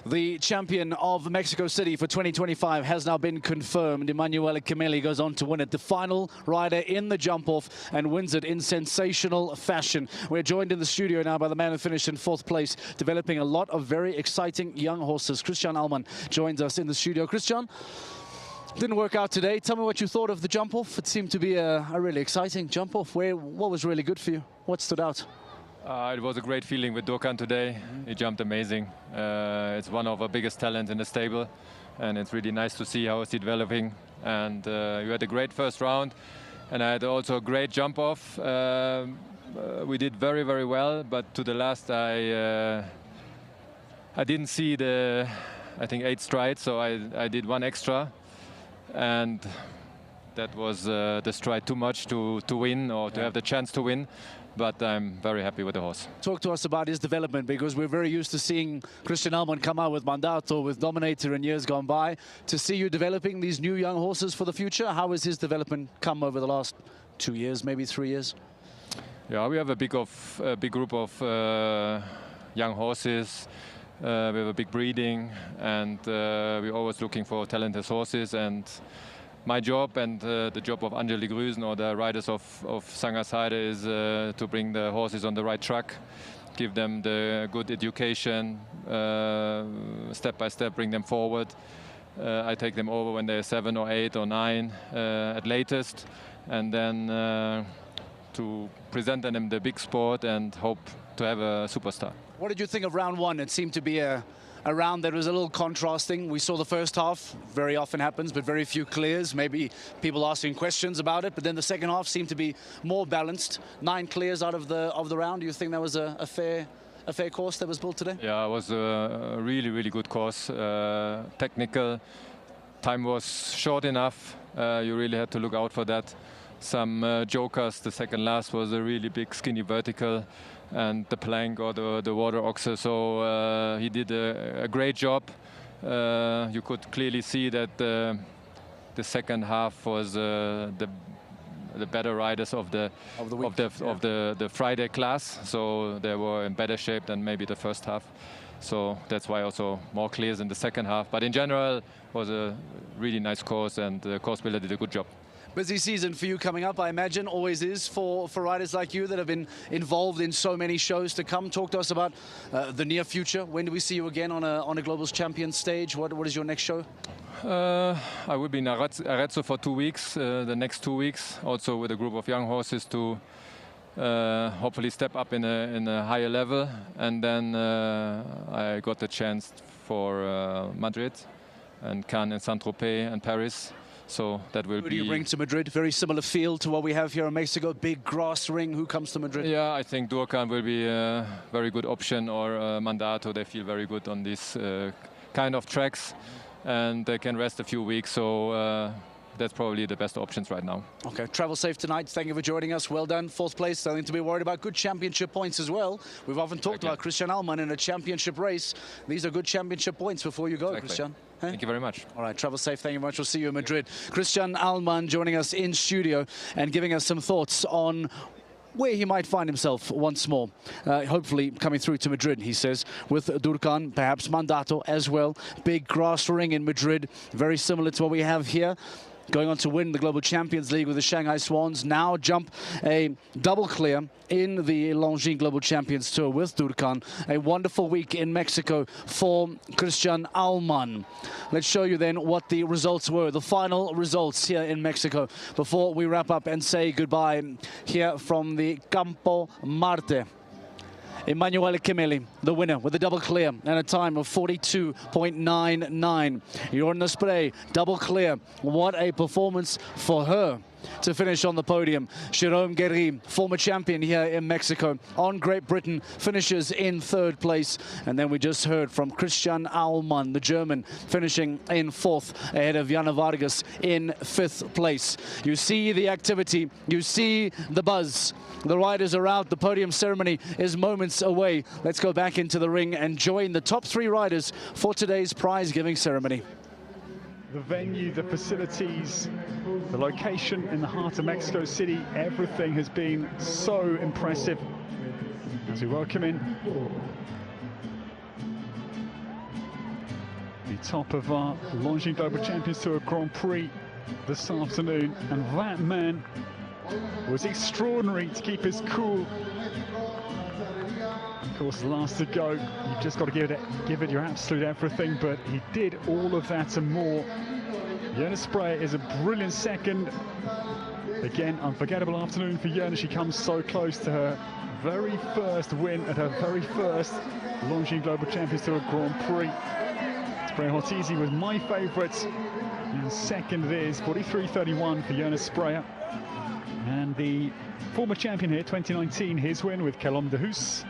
The champion of Mexico City for 2025 has now been confirmed. Emanuele Camilli goes on to win it. The final rider in the jump-off and wins it in sensational fashion. We're joined in the studio now by the man who finished in 4th place, developing a lot of very exciting young horses. Christian Allmann joins us in the studio. Christian, didn't work out today. Tell me what you thought of the jump-off. It seemed to be a really exciting jump-off. What was really good for you? What stood out? It was a great feeling with Dokan today. He jumped amazing. It's one of our biggest talents in the stable, and it's really nice to see how he's developing. And you had a great first round, and I had also a great jump off. We did very, very well, but to the last I didn't see the, I think, 8 strides, so I did 1 extra, and that was the stride too much to win or to have the chance to win. But I'm very happy with the horse. Talk to us about his development, because we're very used to seeing Christian Allmann come out with Mandato, with Dominator in years gone by. To see you developing these new young horses for the future, how has his development come over the last 2 years, maybe 3 years? Yeah, we have a big group of young horses. We have a big breeding, and we're always looking for talented horses. And my job and the job of Angelique Grüßen or the riders of Sangarsheide is to bring the horses on the right track, give them the good education, step by step bring them forward. I take them over when they're 7 or 8 or 9 at latest, and then to present them the big sport and hope to have a superstar. What did you think of round 1? It seemed to be a round that was a little contrasting. We saw the first half, very often happens, but very few clears. Maybe people asking questions about it, but then the second half seemed to be more balanced. 9 clears out of the round. Do you think that was a fair course that was built today? Yeah, it was a really, really good course. Technical. Time was short enough. You really had to look out for that. Some jokers. The second last was a really big skinny vertical, and the plank or the water oxer. So he did a great job. You could clearly see that the second half was the better riders of the Friday class. So they were in better shape than maybe the first half. So that's why also more clears in the second half. But in general, it was a really nice course, and the course builder did a good job. Busy season for you coming up, I imagine, always is for riders like you that have been involved in so many shows to come. Talk to us about the near future. When do we see you again on a Globals Champions stage? What is your next show? I will be in Arezzo for 2 weeks, the next 2 weeks, also with a group of young horses to hopefully step up in a higher level. And then I got the chance for Madrid and Cannes and Saint-Tropez and Paris. So that will be... Who do you bring to Madrid? Very similar field to what we have here in Mexico. Big grass ring. Who comes to Madrid? Yeah, I think Durkan will be a very good option, or Mandato. They feel very good on these kind of tracks, and they can rest a few weeks. So that's probably the best options right now. Okay, travel safe tonight. Thank you for joining us. Well done. 4th place. Nothing to be worried about. Good championship points as well. We've often talked about Christian Allman in a championship race. These are good championship points before you go, Christian. Hey? Thank you very much. All right, travel safe. Thank you very much. We'll see you in Madrid. Christian Allman joining us in studio and giving us some thoughts on where he might find himself once more. Hopefully coming through to Madrid, he says, with Durkan, perhaps Mandato as well. Big grass ring in Madrid, very similar to what we have here. Going on to win the Global Champions League with the Shanghai Swans. Now jump a double clear in the Longines Global Champions Tour with Durkan. A wonderful week in Mexico for Christian Allman. Let's show you then what the results were, the final results here in Mexico, before we wrap up and say goodbye here from the Campo Marte. Emanuele Kimeli, the winner with a double clear and a time of 42.99. Joanna Spray, double clear. What a performance for her to finish on the podium. Jérôme Guéry, former champion here in Mexico, on Great Britain, finishes in 3rd place. And then we just heard from Christian Allman, the German, finishing in 4th, ahead of Jana Vargas in 5th place. You see the activity, you see the buzz. The riders are out. The podium ceremony is moments away. Let's go back into the ring and join the top 3 riders for today's prize-giving ceremony. The venue, the facilities, the location in the heart of Mexico City, everything has been so impressive. As we welcome in the top of our Longines Global Champions Tour Grand Prix this afternoon, and that man was extraordinary to keep his cool. Of course, last to go, you've just got to give it your absolute everything, but he did all of that and more. Joanna Spray is a brilliant second. Again, unforgettable afternoon for Joanna. She comes so close to her very first win at her very first Longines Global Champions Tour Grand Prix. Spray Hortizi was my favourite, and second it is 43.31 for Joanna Spray. And the former champion here, 2019, his win with Calum de Hoos.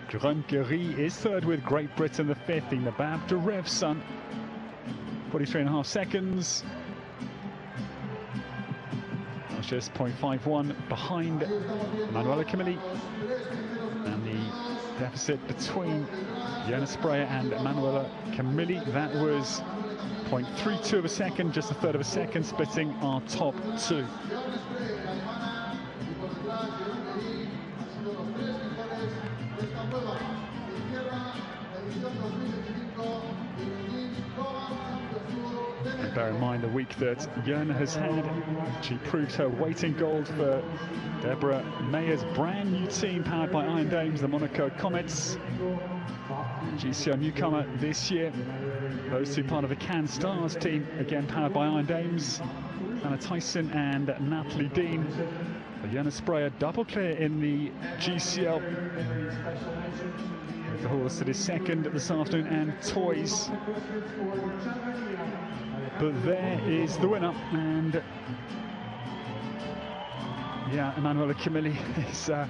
Jérôme Guéry is 3rd with Great Britain, the 5th in the Bab de Rev's son. 43.5 seconds. That's just 0.51 behind Emanuele Kimeli. And the deficit between Joanna Spray and Emanuele Kimeli, that was 0.32 of a second, just a 1/3 of a second, splitting our top 2. Bear in mind the week that Joanna has had. She proved her weight in gold for Deborah Mayer's brand new team powered by Iron Dames, the Monaco Comets. GCO newcomer this year. Those two part of the Cannes Stars team, again powered by Iron Dames. Anna Tyson and Natalie Dean. Joanna Spray, double clear in the GCL. With the horse that is second this afternoon, and Toys. But there is the winner, and yeah, Emanuele Kimeli is a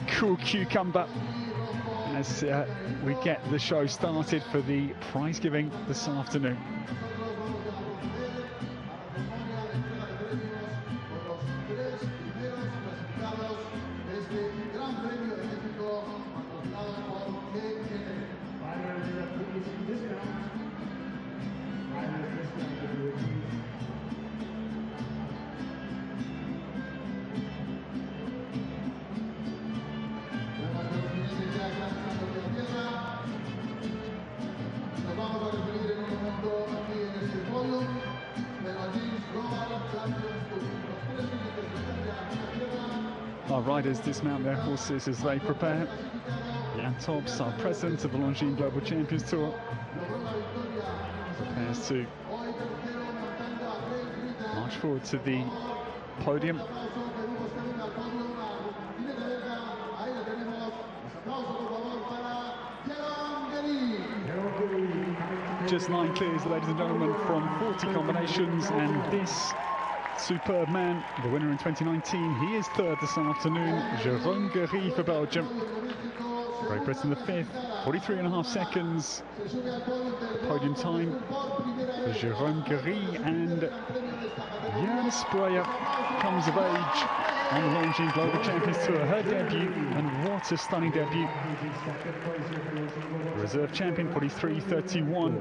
cool cucumber as we get the show started for the prize giving this afternoon. Our riders dismount their horses as they prepare. Jan Tops, our president of the Longines Global Champions Tour, prepares to march forward to the podium. Just 9 clears, ladies and gentlemen, from 40 combinations, and this superb man, the winner in 2019, he is third this afternoon. Jérôme Guéry for Belgium. Great Britain the fifth, 43.5 seconds. The podium time for Jérôme Guéry, and Jana Spreyer comes of age on the Longines Global Champions Tour. Her debut, and what a stunning debut. Reserve champion, 43.31.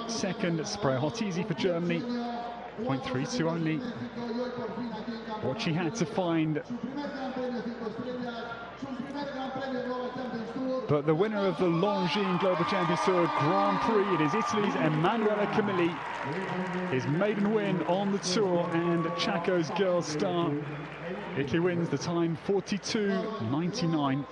Second, Spreyer Hottizi for Germany, 0.32 only. What she had to find. But the winner of the Longines Global Champions Tour Grand Prix, it is Italy's Emanuela Camilli. His maiden win on the tour, and Chaco's girl star. Italy wins the time 42.99.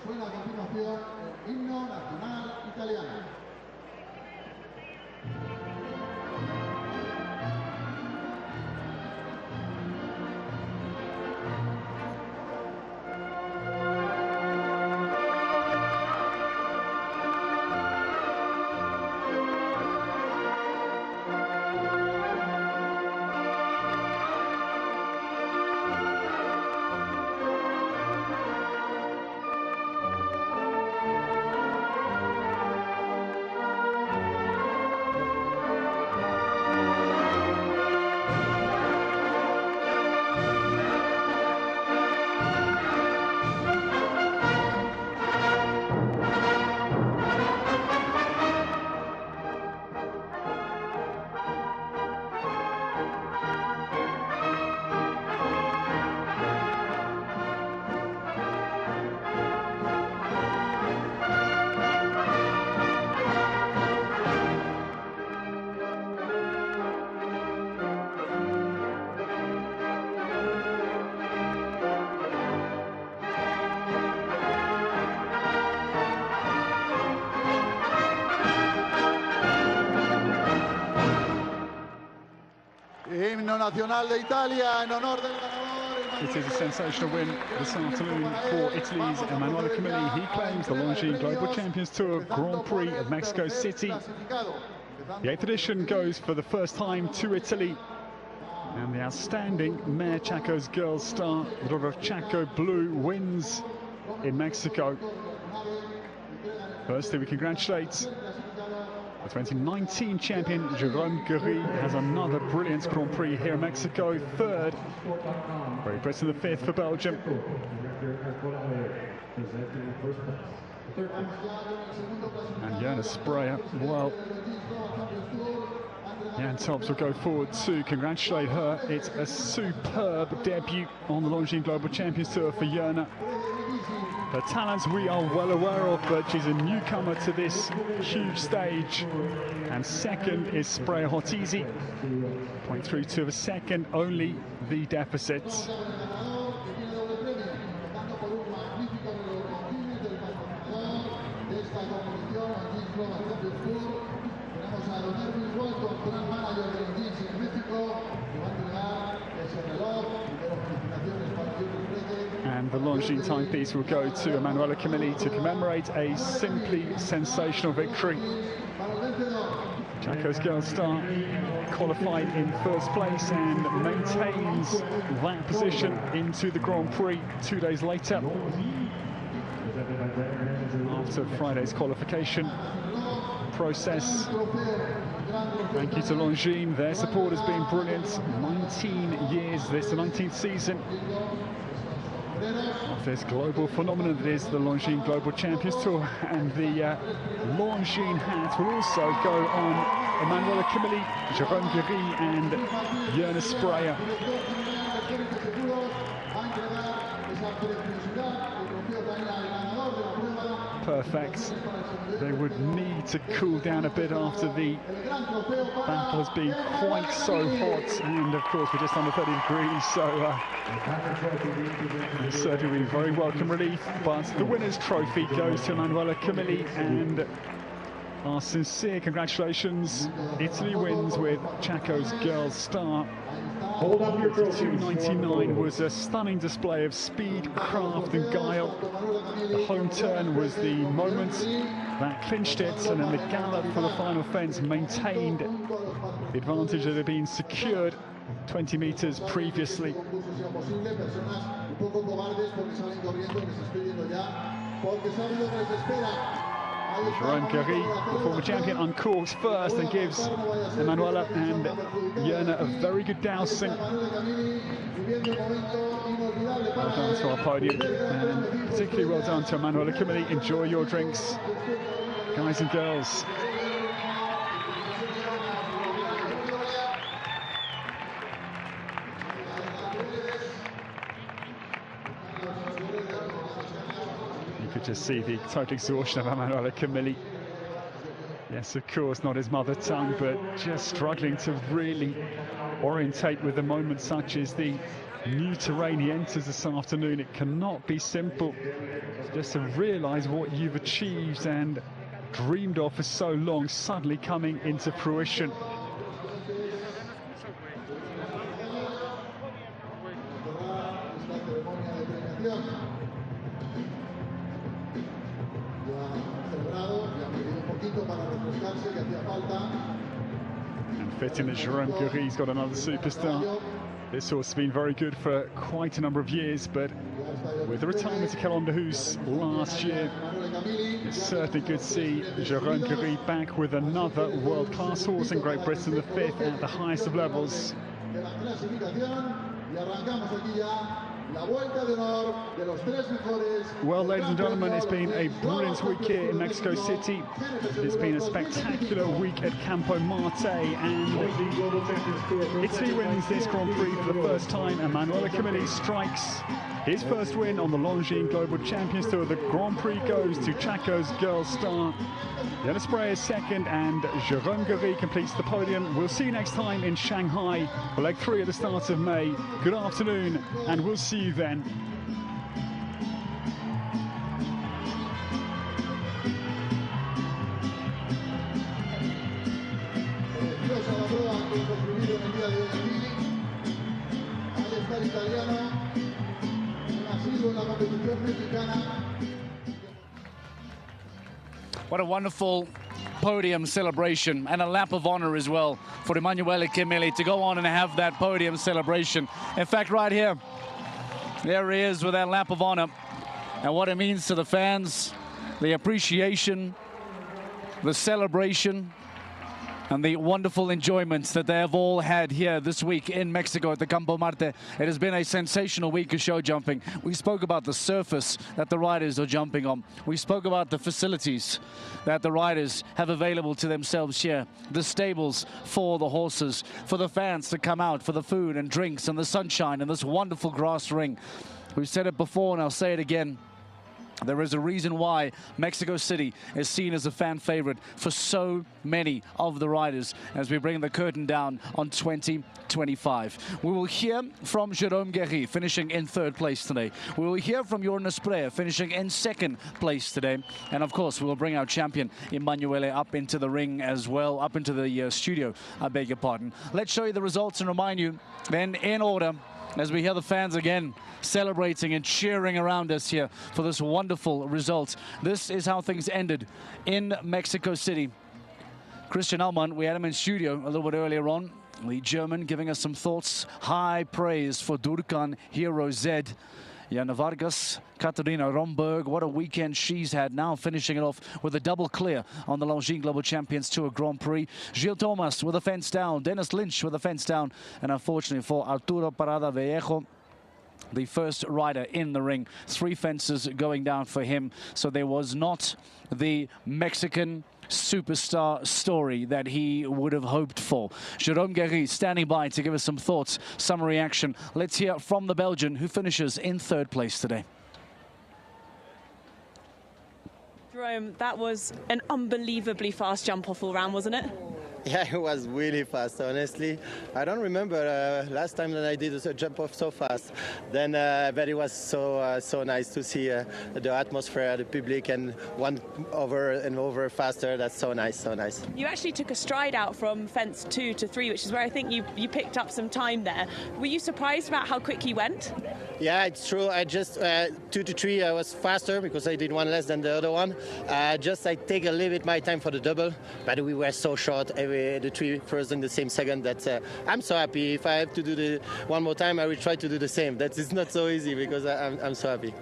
Himno Nacional de Italia en honor del ganador. It is a sensational win this afternoon for Italy's Emanuela Camilli. He claims the Longines Global Champions Tour Grand Prix of Mexico City. The 8th edition goes for the first time to Italy. And the outstanding Mare Chaco's girl star, the daughter of Chaco Blue, wins in Mexico. Firstly, we congratulate the 2019 champion, Jérôme Guéry, has another brilliant Grand Prix here in Mexico. Third, Great Britain the fifth for Belgium. And Jana Spreyer, well, Jan Tops will go forward to congratulate her. It's a superb debut on the Longines Global Champions Tour for Jana. Her talents we are well aware of, but she's a newcomer to this huge stage. And second is Spreyer Hottizi, 0.32 of a second, only the deficit. And the Longines timepiece will go to Emanuela Camilli to commemorate a simply sensational victory. Chaco's girl star qualified in first place and maintains that position into the Grand Prix 2 days later, after Friday's qualification process. Thank you to Longines. Their support has been brilliant. 19 years, this the 19th season of this global phenomenon that is the Longines Global Champions Tour. And the Longines hat will also go on Emanuela Camilli, Jérôme Guéry and Jana Spreyer. perfect. They would need to cool down a bit after the battle has been quite so hot, and of course we're just under 30 degrees, so it's certainly been very welcome relief. But the winner's trophy goes to Emanuela Camilli, and our sincere congratulations. Italy wins with Chaco's Girls Star. 2.99 was a stunning display of speed, craft and guile. The home turn was the moment that clinched it, and then the gallop for the final fence maintained the advantage that had been secured 20 meters previously. Jerome Guéry, the former champion, uncorks first and gives Emanuela and Yerna a very good dousing. Well done to our podium, and particularly well done to Emanuela Camilli. Enjoy your drinks, guys and girls. Just see the total exhaustion of Emanuela Camilli. Yes, of course, not his mother tongue, but just struggling to really orientate with a moment such as the new terrain he enters this afternoon. It cannot be simple just to realise what you've achieved and dreamed of for so long suddenly coming into fruition. And fitting that Jerome Guéry's got another superstar. This horse has been very good for quite a number of years, but with the retirement of Kelon de Hoos last year, it's certainly good to see Jerome Guéry back with another world-class horse in Great Britain, the fifth at the highest of levels. Well, ladies and gentlemen, it's been a brilliant week here in Mexico City. It's been a spectacular week at Campo Marte, and Italy wins this Grand Prix for the first time. Emanuela Camilli strikes his first win on the Longines Global Champions Tour. The Grand Prix goes to Chaco's Girls Star. Yerna Spray is second, and Jerome Guéry completes the podium. We'll see you next time in Shanghai for leg 3 at the start of May. Good afternoon, and we'll see you then. What a wonderful podium celebration, and a lap of honor as well for Emanuela Camilli to go on and have that podium celebration. In fact, right here, there he is with that lap of honor, and what it means to the fans, the appreciation, the celebration, and the wonderful enjoyments that they have all had here this week in Mexico at the Campo Marte. It has been a sensational week of show jumping. We spoke about the surface that the riders are jumping on. We spoke about the facilities that the riders have available to themselves here. The stables for the horses, for the fans to come out, for the food and drinks and the sunshine and this wonderful grass ring. We've said it before and I'll say it again. There is a reason why Mexico City is seen as a fan favorite for so many of the riders as we bring the curtain down on 2025. We will hear from Jerome Guéry, finishing in 3rd place today. We will hear from Yerna Spray, finishing in 2nd place today. And of course, we will bring our champion, Emanuela, up into the ring as well, up into the studio, I beg your pardon. Let's show you the results and remind you, then in order, as we hear the fans again celebrating and cheering around us here for this wonderful result. This is how things ended in Mexico City. Christian Aumann, we had him in studio a little bit earlier on. The German giving us some thoughts. High praise for Durkan Hero Z. Jana Vargas, Katarina Romberg, what a weekend she's had, now finishing it off with a double clear on the Longines Global Champions Tour Grand Prix. Gilles Thomas with a fence down, Dennis Lynch with a fence down, and unfortunately for Arturo Parada Vallejo, the first rider in the ring, 3 fences going down for him. So there was not the Mexican superstar story that he would have hoped for. Jerome Guéry standing by to give us some thoughts, some reaction. Let's hear from the Belgian who finishes in 3rd place today. Jerome, that was an unbelievably fast jump off all round, wasn't it? Yeah, it was really fast, honestly. I don't remember last time that I did a jump off so fast. Then, but it was so nice to see the atmosphere, the public, and one over and over faster. That's so nice, so nice. You actually took a stride out from fence 2 to 3, which is where I think you picked up some time there. Were you surprised about how quick you went? Yeah, it's true. I just 2 to 3 I was faster because I did one less than the other one. I take a little bit my time for the double, but we were so short. The 3 first in the same second that I'm so happy. If I have to do one more time, I will try to do the same. That is not so easy because I'm so happy.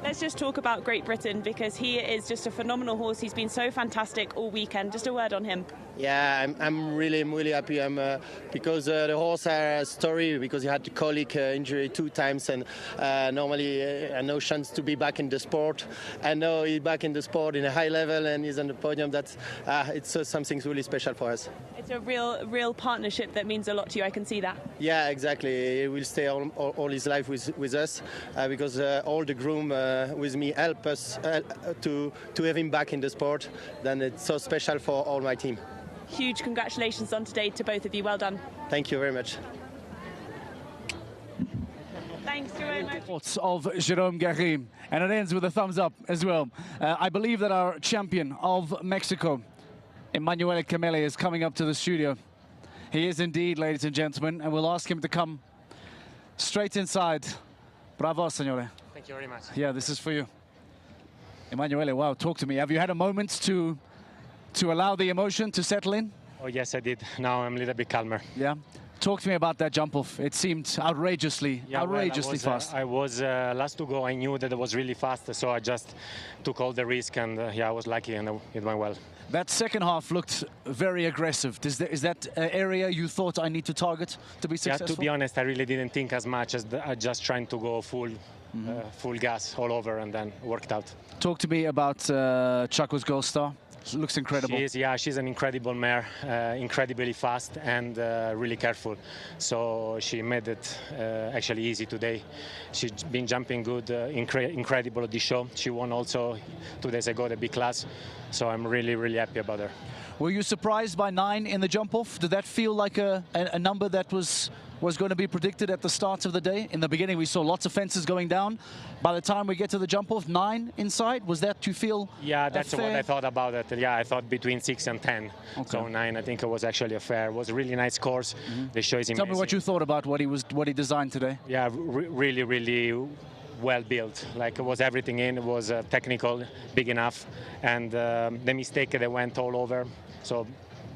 Let's just talk about Great Britain because he is just a phenomenal horse. He's been so fantastic all weekend. Just a word on him. Yeah, I'm really happy. Because the horse had a story because he had the colic injury 2 times and normally no chance to be back in the sport. And now he's back in the sport in a high level and he's on the podium. That's it's something really special for us. It's a real partnership that means a lot to you. I can see that. Yeah, exactly. He will stay all his life with us because all the groom with me help us to have him back in the sport. Then it's so special for all my team. Huge congratulations on today to both of you. Well done. Thank you very much. Thanks, Jerome. Of Jerome Garim. And it ends with a thumbs up as well. I believe that our champion of Mexico, Emanuele Camele, is coming up to the studio. He is indeed, ladies and gentlemen, and we'll ask him to come straight inside. Bravo, signore. Thank you very much. Yeah, this is for you. Emanuele, wow, talk to me. Have you had a moment to allow the emotion to settle in? Oh, yes, I did. Now I'm a little bit calmer. Yeah. Talk to me about that jump off. It seemed outrageously fast. I was last to go. I knew that it was really fast, so I just took all the risk, and yeah, I was lucky, and it went well. That second half looked very aggressive. Is that area you thought I need to target to be successful? Yeah, to be honest, I really didn't think as much as just trying to go full gas all over, and then worked out. Talk to me about Chaco's Gold Star. She looks incredible. She's an incredible mare, incredibly fast and really careful. So she made it actually easy today. She's been jumping good, incredible at the show. She won also 2 days ago the big class. So I'm really happy about her. Were you surprised by 9 in the jump off? Did that feel like a number that was going to be predicted at the start of the day? In the beginning, we saw lots of fences going down. By the time we get to the jump off, 9 inside. Was that to feel? Yeah, that's what I thought about it. Yeah, I thought between 6 and 10. Okay. So 9, I think it was actually a fair. It was a really nice course. The show is amazing. Tell me what you thought about what he designed today. Yeah, really well built. Like it was everything in. It was technical, big enough, and the mistake they went all over. So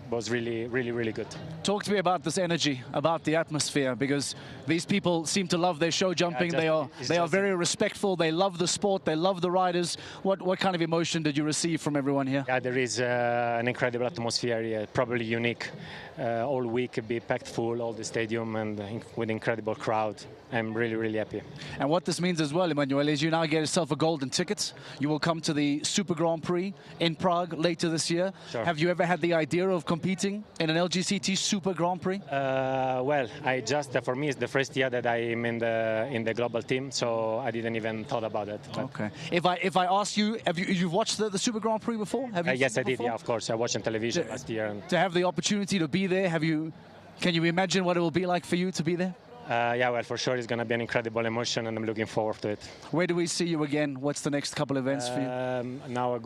was really good. Talk to me about this energy, about the atmosphere, because these people seem to love their show jumping. They are very respectful. They love the sport. They love the riders. What kind of emotion did you receive from everyone here? Yeah, there is an incredible atmosphere here, probably unique. All week be packed full, all the stadium, and with incredible crowd. I'm really happy. And what this means as well, Emanuele, is you now get yourself a golden ticket. You will come to the Super Grand Prix in Prague later this year. Sure. Have you ever had the idea of competing in an LGCT Super Grand Prix? Well, for me, it's the first year that I'm in the global team, so I didn't even thought about it. But okay. If I ask you, you've watched the Super Grand Prix before? Have you? Yes, I did. Yeah, of course. I watched on television last year. And to have the opportunity to be there, can you imagine what it will be like for you to be there? Yeah, well, for sure it's going to be an incredible emotion, and I'm looking forward to it. Where do we see you again? What's the next couple events for you? Now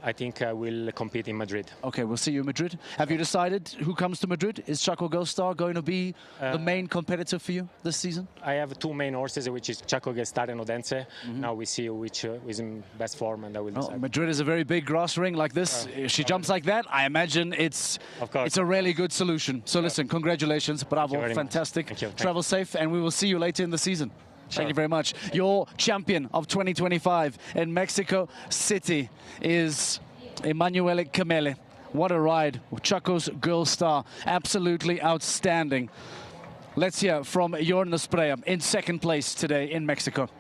I think I will compete in Madrid. Okay, we'll see you in Madrid. Have you decided who comes to Madrid? Is Chaco Gold Star going to be the main competitor for you this season? I have 2 main horses, which is Chaco Gold Star and Odense. Now we see which is in best form, and I will decide. Madrid is a very big grass ring like this. If she jumps like that, I imagine it's a really good solution. So listen, congratulations, bravo, fantastic. Thank you. Travel safe, and we will see you later in the season. Thank you very much. Your champion of 2025 in Mexico City is Emanuele Camele. What a ride. Chaco's Gold Star. Absolutely outstanding. Let's hear from Jorna Spreyer in second place today in Mexico.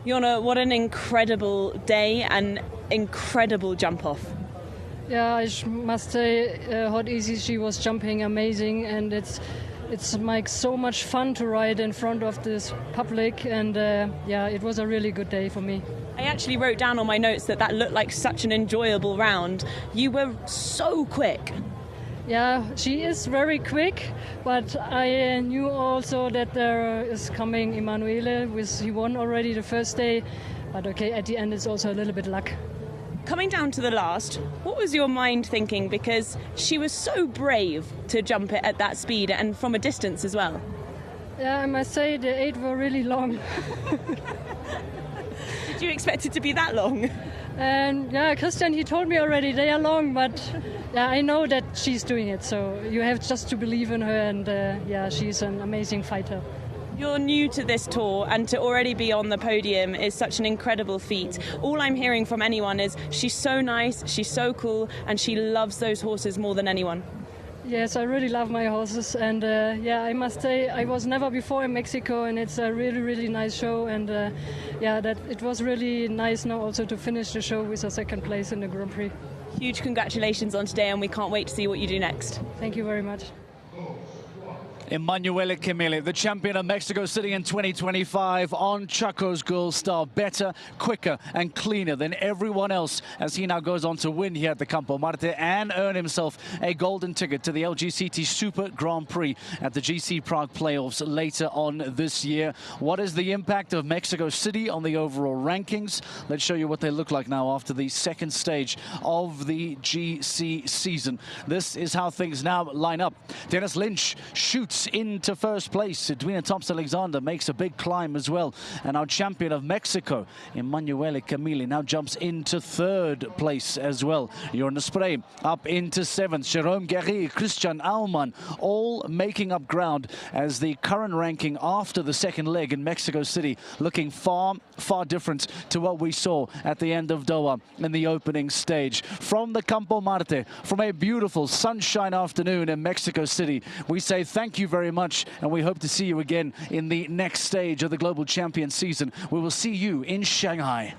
Jorna, what an incredible day and incredible jump off. Yeah, I must say, Hot Easy, she was jumping amazing, and it's like so much fun to ride in front of this public, and yeah, it was a really good day for me. I actually wrote down on my notes that that looked like such an enjoyable round. You were so quick. Yeah, she is very quick, but I knew also that there is coming Emanuele, he won already the first day, but okay, at the end it's also a little bit luck. Coming down to the last, what was your mind thinking? Because she was so brave to jump it at that speed and from a distance as well. Yeah, I must say the 8 were really long. Did you expect it to be that long? And yeah, Christian, he told me already they are long, but yeah, I know that she's doing it, so you have just to believe in her, and yeah, she's an amazing fighter. You're new to this tour, and to already be on the podium is such an incredible feat. All I'm hearing from anyone is she's so nice, she's so cool, and she loves those horses more than anyone. Yes, I really love my horses, and yeah, I must say I was never before in Mexico, and it's a really, really nice show, and yeah, that it was really nice now also to finish the show with a second place in the Grand Prix. Huge congratulations on today, and we can't wait to see what you do next. Thank you very much. Emanuele Camilli, the champion of Mexico City in 2025 on Chaco's Girl Star. Better, quicker and cleaner than everyone else as he now goes on to win here at the Campo Marte and earn himself a golden ticket to the LGCT Super Grand Prix at the GC Prague playoffs later on this year. What is the impact of Mexico City on the overall rankings? Let's show you what they look like now after the second stage of the GC season. This is how things now line up. Dennis Lynch shoots into first place. Edwina Thompson-Alexander makes a big climb as well. And our champion of Mexico, Emanuele Camilli, now jumps into third place as well. Jorn de Spray up into seventh. Jérôme Guerrier, Christian Aumann, all making up ground as the current ranking after the second leg in Mexico City looking far, far different to what we saw at the end of Doha in the opening stage. From the Campo Marte, from a beautiful sunshine afternoon in Mexico City, we say thank you very much, and we hope to see you again in the next stage of the Global Champion season. We will see you in Shanghai.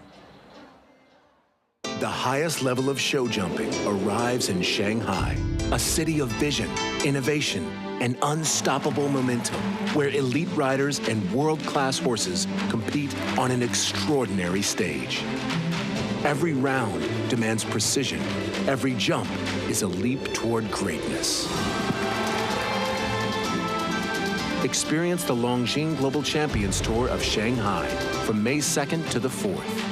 The highest level of show jumping arrives in Shanghai, a city of vision, innovation, and unstoppable momentum, where elite riders and world-class horses compete on an extraordinary stage. Every round demands precision. Every jump is a leap toward greatness. Experience the Longjing Global Champions Tour of Shanghai from May 2nd to the 4th.